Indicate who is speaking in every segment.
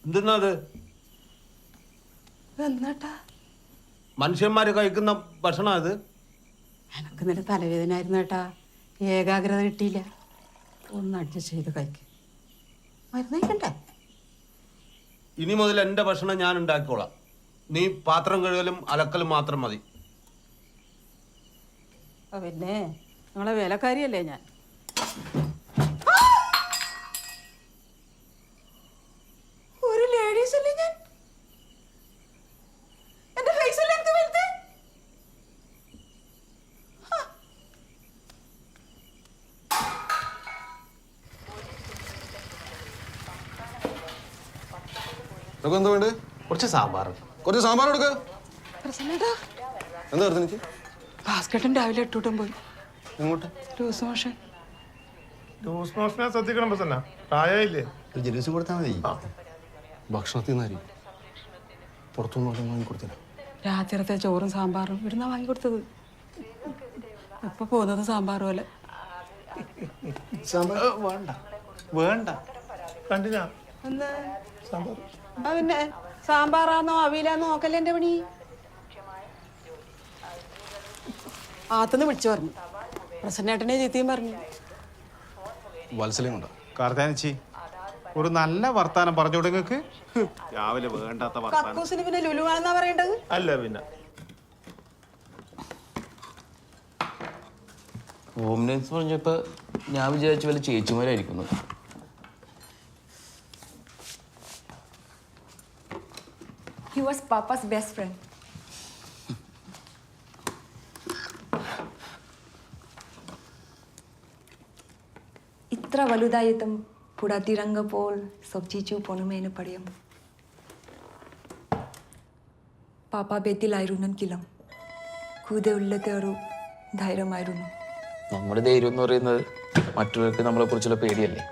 Speaker 1: എന്തെന്നത് മനുഷ്യന്മാര് കഴിക്കുന്ന ഭക്ഷണം അത്?
Speaker 2: എനക്ക് നിന്റെ തലവേദന ആയിരുന്നു ഏട്ടാ, ഏകാഗ്രത കിട്ടിയില്ല. ഒന്ന് അഡ്ജസ്റ്റ് ചെയ്ത് കഴിക്കും. മരുന്ന് കഴിക്കണ്ടേ?
Speaker 1: ഇനി മുതൽ എന്റെ ഭക്ഷണം ഞാൻ ഉണ്ടാക്കിക്കോളാം. നീ പാത്രം കഴുകലും അലക്കലും മാത്രം മതി.
Speaker 2: പിന്നെ നിങ്ങളെ വേലക്കാരിയല്ലേ ഞാൻ. ഒരു ലേഡീസ് അല്ലേ ഞാൻ? എന്റെ ഫേസ് അല്ലേ എനിക്ക് വലുത്?
Speaker 3: എന്താ വേണ്ടേ?
Speaker 1: കുറച്ച് സാമ്പാർ.
Speaker 3: കുറച്ച് സാമ്പാർ എടുക്ക. എന്താ എനിക്ക്
Speaker 2: ഭാസ്കട്ടൻ രാവിലെ 8 വട്ടം പോയി.
Speaker 3: എങ്ങോട്ട്?
Speaker 2: Loose motion.
Speaker 4: ലൂസ് മോഷനെ ശ്രദ്ധിക്കണം. പ്രസന്ന പ്രായമില്ലേ?
Speaker 3: ജലൂസ് കൊടുത്താൽ മതി. ഭക്ഷണത്തിൽ നിന്നായി പുറത്തുനിന്ന് വാങ്ങിക്കൊടുത്തില്ല.
Speaker 2: രാത്രിത്തെ ചോറും സാമ്പാറും ഇവിടുന്ന വാങ്ങിക്കൊടുത്തത്. ഇപ്പൊ പോകുന്നത് സാമ്പാർ പോലെ.
Speaker 4: വേണ്ട വേണ്ട കണ്ടില്ല
Speaker 2: എന്താ പിന്നെ സാമ്പാറാന്നോ അവിയിലാന്നോ നോക്കല്ലേ എന്റെ പണി. ആത്തുനിന്ന് വിളിച്ചു പറഞ്ഞു. പ്രസന്നേട്ടനെ ചീത്തയും പറഞ്ഞു.
Speaker 3: വത്സലയും കൊണ്ടോ?
Speaker 4: കാർത്താനിച്ചി ഒരു നല്ല വർത്താനം പറഞ്ഞു നിങ്ങൾക്ക്. രാവിലെ വേണ്ടാത്ത വർത്താനം.
Speaker 2: കക്കൂസിന് പിന്നെ ലുലുവാണെന്നാ പറയേണ്ടത്.
Speaker 4: അല്ല പിന്നെ
Speaker 5: ഹോം നേഴ്സ് പറഞ്ഞപ്പോ ഞാൻ വിചാരിച്ച വല്ല ചേച്ചിമാരായിരിക്കുന്നു.
Speaker 6: He was Papa's best friend. ഇത്ര വലുതായിട്ടും പുടത്തിരങ്ക പോൽ സബ്ജിച്ചു പൊണുമേന് പടയും. പാപ്പ ബെത്തിലായിരുന്നെങ്കിലും കൂടെ ഉള്ളത് ഒരു ധൈര്യമായിരുന്നു.
Speaker 5: നമ്മുടെ ധൈര്യം എന്ന് പറയുന്നത് മറ്റുള്ളവർക്ക് നമ്മളെ കുറിച്ചുള്ള പേടിയല്ലേ.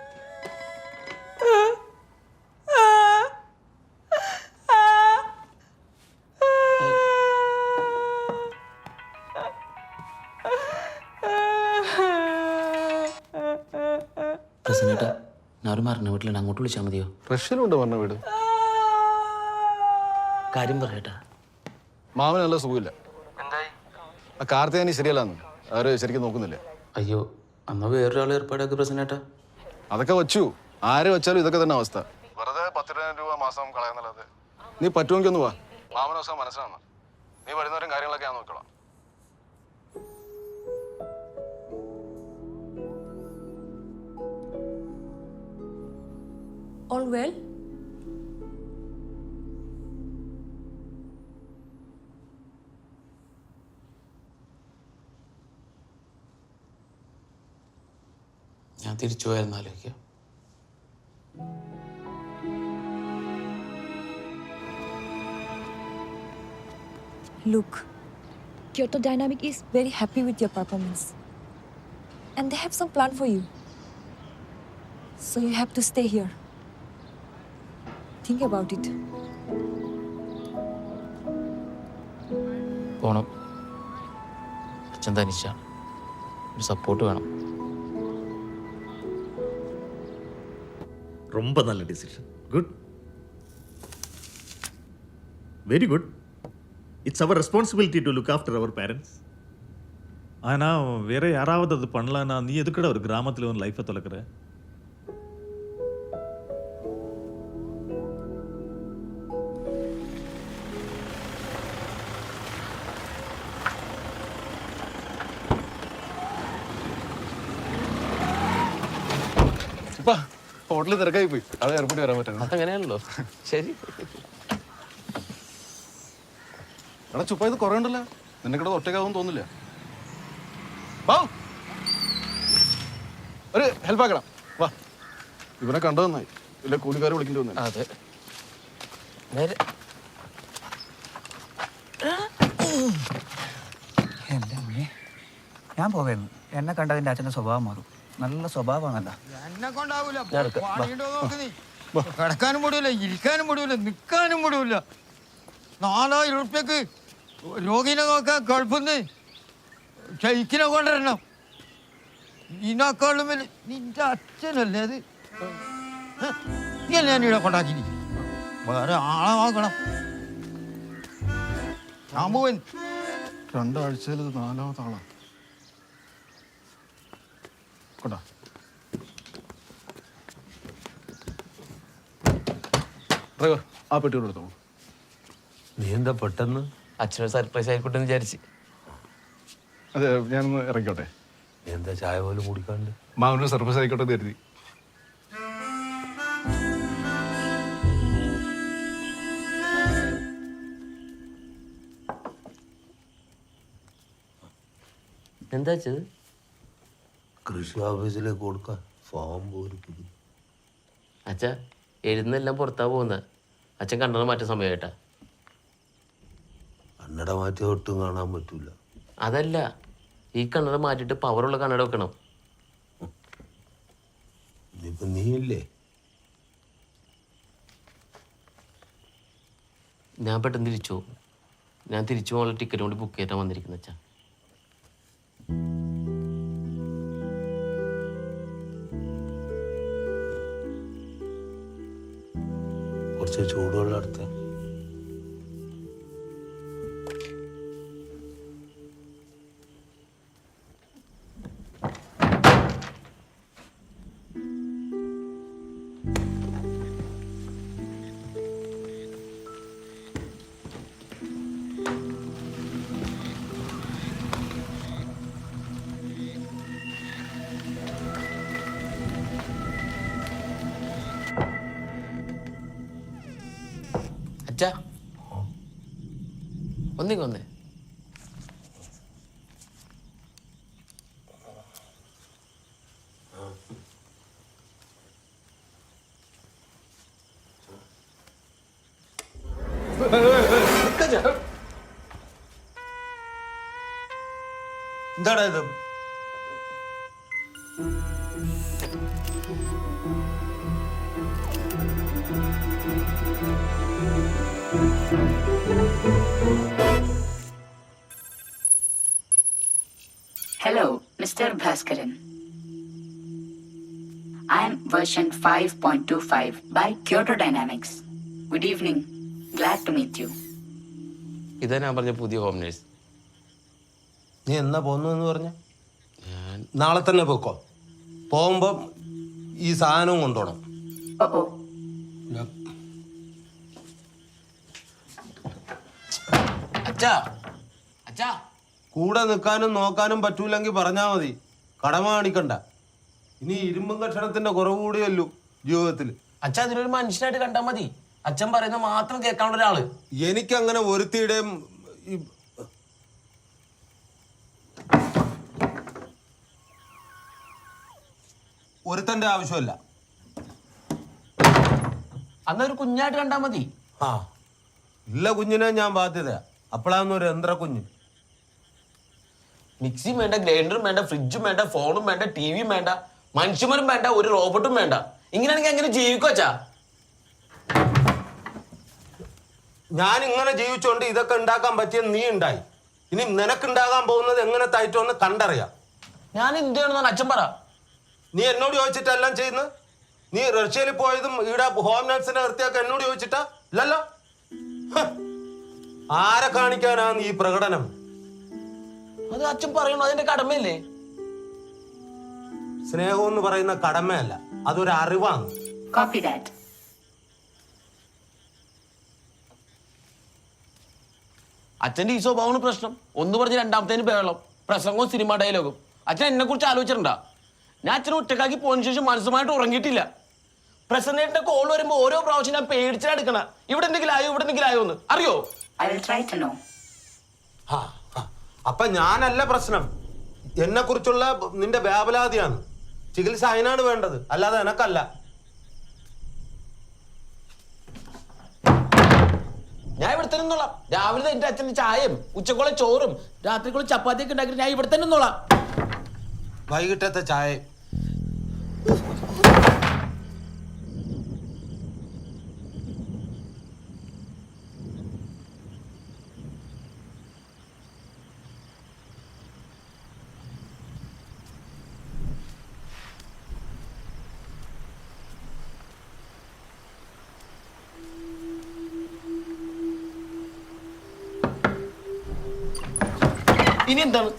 Speaker 5: പ്രസന്നേട്ടാ, ഞാൻ മരണ വീട്ടിലുണ്ട്, അങ്ങോട്ട് വിളിച്ചാൽ മതിയോ?
Speaker 3: റഷ്യയിലുണ്ട് പറഞ്ഞ വീട്.
Speaker 5: കാര്യം പറയട്ടാ.
Speaker 3: മാമന് നല്ല സുഖമില്ല. ആ കാർത്തിയാനി ശരിയല്ലാന്ന് ആര് ശരിക്കും നോക്കുന്നില്ല.
Speaker 5: അയ്യോ, അന്ന് വേറൊരാൾ ഏർപ്പാടാക്കി പ്രസന്നേട്ടാ.
Speaker 3: അതൊക്കെ വച്ചു. ആര് വെച്ചാലും ഇതൊക്കെ തന്നെ അവസ്ഥ. വെറുതെ 10,000 രൂപ മാസം കളയുന്നല്ലാതെ. നീ പറ്റുമെങ്കിൽ ഒന്ന് വാ. മാമന ദിവസം മനസ്സിലാന്ന്. നീ വരുന്നവരും കാര്യങ്ങളൊക്കെ ഞാൻ നോക്കണം.
Speaker 6: All well?
Speaker 5: ഞാൻ തിരിച്ചു പോയായിരുന്നു ആലോചിക്കുക.
Speaker 6: Look, Kyoto Dynamic is very happy with your performance. And they have some plan for you. So you have to stay here. Think about it.
Speaker 5: പോണം. അച്ഛൻ തനിച്ചാണ്. ഒരു സപ്പോർട്ട് വേണം.
Speaker 7: ரொம்ப நல்ல decision. Good, very good. It's our responsibility to look after our parents. ஆனால் வேற யாராவது அது பண்ணலான்னா நீ எதுக்கட ஒரு கிராமத்தில் ஒரு லைஃப்பை தொலைக்கிற?
Speaker 3: ഹോട്ടലിൽ തിരക്കായി പോയി. അത് എയർപോർട്ടിൽ വരാൻ പറ്റും.
Speaker 5: അതങ്ങനെയാണല്ലോ. ശരി.
Speaker 3: എടാ ചുപ്പ, ഇത് കുറേ ഉണ്ടല്ലോ. നിനക്കിടെ ഒറ്റയ്ക്കാവും തോന്നില്ല. ഒരു ഹെൽപ്പ് ആക്കണം. വാ, ഇവനെ കണ്ടു നന്നായി. ഇല്ല കൂലിക്കാരെ വിളിക്കേണ്ടി വന്നില്ല.
Speaker 5: അതെ.
Speaker 8: എൻ്റെ അമ്മേ, ഞാൻ പോകായിരുന്നു. എന്നെ കണ്ടതിൻ്റെ അച്ഛൻ്റെ സ്വഭാവം മാറും. നല്ല സ്വഭാവമാണല്ലോ.
Speaker 9: എന്നെ കൊണ്ടാവൂല. കിടക്കാനും മുടിയില്ല, ഇരിക്കാനും മുടിയില്ല, നിൽക്കാനും മുടിയില്ല. 4000 ഉറുപ്പ്യക്ക് രോഗിനെ നോക്കാൻ ഗൾഫിന്ന് ഷെയ്ക്കിനെ കൊണ്ടുവരണം. ഇതിനേക്കാളും വലിയ നിന്റെ അച്ഛനല്ലേ അത്? നീ അല്ലേ എന്നെ ഇവിടെ കൊണ്ടാക്കി വേറെ ആളെ നോക്കണം. രാമുവൻ
Speaker 3: 2 ആഴ്ചയിൽ ഇത് 4ാമത്തെ ആളാ. കൊണ്ടാ ഡ്രൈവർ, ആ പെട്ടിയോട് എടുത്തോ.
Speaker 1: നീ എന്താ പെട്ടെന്ന്?
Speaker 5: അച്ഛനൊരു സർപ്രൈസ് ആയിക്കോട്ടെ എന്ന് വിചാരിച്ച്.
Speaker 3: അതെ, ഞാനൊന്ന് ഇറങ്ങിക്കോട്ടെ.
Speaker 1: നീ എന്താ ചായ പോലും കുടിക്കാണ്ട്?
Speaker 3: മാമനൊരു സർപ്രൈസ് ആയിക്കോട്ടെ എന്ന് കരുതി.
Speaker 5: എന്താ വെച്ചത്?
Speaker 1: കൃഷി ഓഫീസിലേക്ക് കൊടുക്കാൻ ഫോം പോലും.
Speaker 5: അച്ഛ എഴുന്നെല്ലാം പുറത്താ പോകുന്നത്. അച്ഛൻ കണ്ണട മാറ്റ സമയമായിട്ടാ.
Speaker 1: കണ്ണട മാറ്റി ഒട്ടും കാണാൻ പറ്റൂല.
Speaker 5: അതല്ല, ഈ കണ്ണട മാറ്റിയിട്ട് പവറുള്ള കണ്ണട വെക്കണം.
Speaker 1: ഇനിയിപ്പോ നീയില്ലേ?
Speaker 5: ഞാൻ പെട്ടെന്ന് തിരിച്ചു പോകും. ഞാൻ തിരിച്ചു പോകാനുള്ള ടിക്കറ്റ് കൊണ്ട് ബുക്ക് ചെയ്തിട്ടാണ് വന്നിരിക്കുന്നത് അച്ഛാ.
Speaker 1: കുറച്ച് ചൂടുവെള്ളം എടുത്ത.
Speaker 5: അച്ഛാ ഒന്നേ
Speaker 1: എന്താടാ ഇത്?
Speaker 10: Hello, Mr. Bhaskaran. I am version 5.25 by Kyoto Dynamics. Good evening. Glad to meet you.
Speaker 5: ഇതാ ഞാൻ പറഞ്ഞ പുതിയ ഹോം നേഴ്സ്.
Speaker 1: നീ എന്നാ പോന്നു പറഞ്ഞ?
Speaker 5: ഞാൻ
Speaker 1: നാളെ തന്നെ പോക്കോ. പോകുമ്പം ഈ സാധനവും കൊണ്ടുപോകണം.
Speaker 10: Oh.
Speaker 5: അച്ഛാ അച്ഛാ
Speaker 1: കൂടെ നിൽക്കാനും നോക്കാനും പറ്റൂലെങ്കിൽ പറഞ്ഞാൽ മതി. കടമ കാണിക്കണ്ട. ഇനി ഇരുമ്പും കഷണത്തിന്റെ കുറവ് കൂടിയല്ലോ ജീവിതത്തിൽ.
Speaker 5: അച്ഛാ അതിനൊരു മനുഷ്യനായിട്ട് കണ്ടാൽ മതി. അച്ഛൻ പറയുന്ന മാത്രം കേൾക്കാനുള്ള ഒരാള്.
Speaker 1: എനിക്കങ്ങനെ ഒരുത്തിയുടെയും ഒരുത്തന്റെ ആവശ്യമില്ല.
Speaker 5: അന്നൊരു കുഞ്ഞായിട്ട് കണ്ടാൽ മതി.
Speaker 1: ആ ഇല്ല കുഞ്ഞിനെ ഞാൻ ബാധ്യത. അപ്പോഴാന്നൊരു യന്ത്ര കുഞ്ഞ്.
Speaker 5: മിക്സിയും വേണ്ട, ഗ്രൈൻഡറും വേണ്ട, ഫ്രിഡ്ജും വേണ്ട, ഫോണും വേണ്ട, ടിവിയും വേണ്ട, മനുഷ്യന്മാരും വേണ്ട, ഒരു റോബോട്ടും വേണ്ട. ഇങ്ങനെയാണെങ്കിൽ എങ്ങനെ ജീവിക്കും അച്ഛാ?
Speaker 1: ഞാൻ ഇങ്ങനെ ജീവിച്ചോണ്ട് ഇതൊക്കെ ഉണ്ടാക്കാൻ പറ്റിയ നീ ഉണ്ടായി. ഇനി നിനക്കുണ്ടാകാൻ പോകുന്നത് എങ്ങനെ തായിട്ടോന്ന് കണ്ടറിയാം.
Speaker 5: ഞാൻ എന്ത് ചെയ്യണമെന്നാണ് അച്ഛൻ പറ.
Speaker 1: നീ എന്നോട് ചോദിച്ചിട്ടെല്ലാം ചെയ്യുന്നു. നീ റഷ്യയിൽ പോയതും ഇവിടെ ഹോം നഴ്സിനെ നിർത്തിയൊക്കെ എന്നോട് ചോദിച്ചിട്ടാ? ഇല്ലല്ലോ. ആരെ കാണിക്കാനാണ് ഈ പ്രകടനം?
Speaker 5: അത് അച്ഛൻ പറയണോ? അതിന്റെ കടമയല്ലേ?
Speaker 1: സ്നേഹം എന്ന് പറയുന്ന കടമയല്ല, അതൊരു അറിവാണ്.
Speaker 10: Copy that.
Speaker 5: അച്ഛന്റെ ഈ സ്വഭാവമാണ് പ്രശ്നം. ഒന്ന് പറഞ്ഞ് രണ്ടാമത്തേന് ബഹളം, പ്രസംഗവും സിനിമ ഡയലോഗും. അച്ഛൻ എന്നെ കുറിച്ച് ആലോചിച്ചിട്ടുണ്ടാ? ഞാൻ അച്ഛനെ ഒറ്റക്കാക്കി പോയതിനു ശേഷം മനസ്സുമായിട്ട് ഉറങ്ങിയിട്ടില്ല. പ്രസന്റേറ്റിന്റെ കോൾ വരുമ്പോ ഓരോ പ്രാവശ്യം ഞാൻ പേടിച്ചെടുക്കണ. ഇവിടെ എന്തെങ്കിലും ആയോ, ഇവിടെ എന്തെങ്കിലും ആയോ എന്ന് അറിയോ?
Speaker 10: I will try to know.
Speaker 1: അപ്പൊ ഞാനല്ല പ്രശ്നം. എന്നെ കുറിച്ചുള്ള നിന്റെ വ്യാപലാതിയാണ്. ചികിത്സ അതിനാണ് വേണ്ടത്, അല്ലാതെ എനക്കല്ല.
Speaker 5: ഞാൻ ഇവിടെ തന്നെ നിന്നോളാം. രാവിലെ എന്റെ അച്ഛന്റെ ചായയും ഉച്ചക്കുള്ള ചോറും രാത്രിക്കുള്ള ചപ്പാത്തിയൊക്കെ ഉണ്ടാക്കി ഞാൻ ഇവിടെ തന്നെ നിന്നോളാം.
Speaker 1: വൈകിട്ടത്തെ ചായ
Speaker 5: ഇനി എന്താണ്?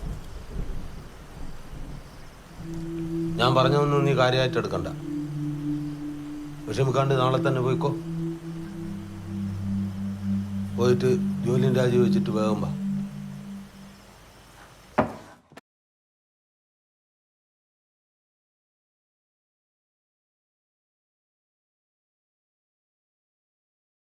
Speaker 1: ഞാൻ പറഞ്ഞൊന്നും നീ കാര്യമായിട്ട് എടുക്കണ്ട. വിഷമിക്കാണ്ട് നാളെ തന്നെ പോയിക്കോ. പോയിട്ട് ജോലിയും രാജി വെച്ചിട്ട് വേഗം വാ.